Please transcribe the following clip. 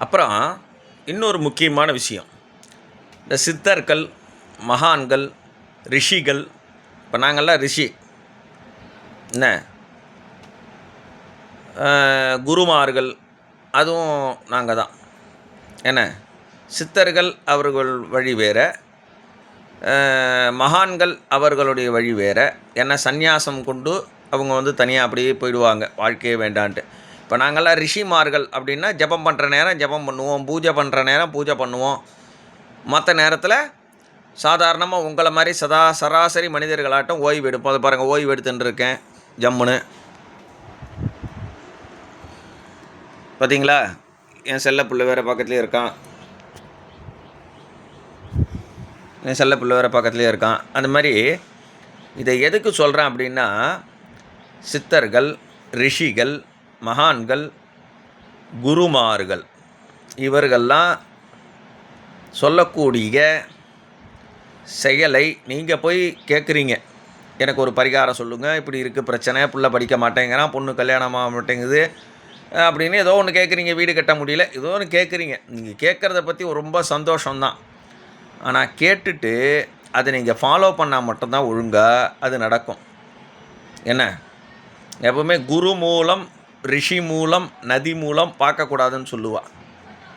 அப்புறம் இன்னொரு முக்கியமான விஷயம், இந்த சித்தர்கள், மகான்கள், ரிஷிகள். இப்போ நாங்கள்லாம் ரிஷி என்ன, குருமார்கள், அதுவும் நாங்கள் தான் என்ன. சித்தர்கள் அவர்கள் வழி வேறு, மகான்கள் அவர்களுடைய வழி வேறு. என்ன, சந்நியாசம் கொண்டு அவங்க தனியாக அப்படியே போயிடுவாங்க, வாழ்க்கையே வேண்டான்ட்டு. இப்போ நாங்கள்லாம் ரிஷிமார்கள் அப்படின்னா, ஜபம் பண்ணுற நேரம் ஜபம் பண்ணுவோம், பூஜை பண்ணுற நேரம் பூஜை பண்ணுவோம். மற்ற நேரத்தில் சாதாரணமாக உங்களை மாதிரி சராசரி மனிதர்களாட்டம் ஓய்வு எடுப்போம். அதை பாருங்கள், ஓய்வு எடுத்துன்னு இருக்கேன் ஜம்முன்னு. பார்த்தீங்களா, என் செல்ல பிள்ளை வேறு பக்கத்துலேயே இருக்கான், என் செல்ல பிள்ளை வேறு பக்கத்துலேயே இருக்கான். அந்த மாதிரி இதை எதுக்கு சொல்கிறேன் அப்படின்னா, சித்தர்கள், ரிஷிகள், மகான்கள், குருமார்கள் இவர்கள்லாம் சொல்லக்கூடிய செயலை நீங்கள் போய் கேட்குறீங்க, எனக்கு ஒரு பரிகாரம் சொல்லுங்கள், இப்படி இருக்குது பிரச்சனை, புள்ள படிக்க மாட்டேங்கிறான், பொண்ணு கல்யாணம் ஆக மாட்டேங்குது அப்படின்னு ஏதோ ஒன்று கேட்குறீங்க, வீடு கட்ட முடியல, ஏதோ ஒன்று கேட்குறீங்க. நீங்கள் கேட்குறத பற்றி ரொம்ப சந்தோஷம்தான். ஆனால் கேட்டுட்டு அதை நீங்கள் ஃபாலோ பண்ணால் மட்டும்தான் ஒழுங்காக அது நடக்கும். என்ன, எப்போவுமே குரு மூலம், ரிஷி மூலம், நதி மூலம் பார்க்கக்கூடாதுன்னு சொல்லுவாள்.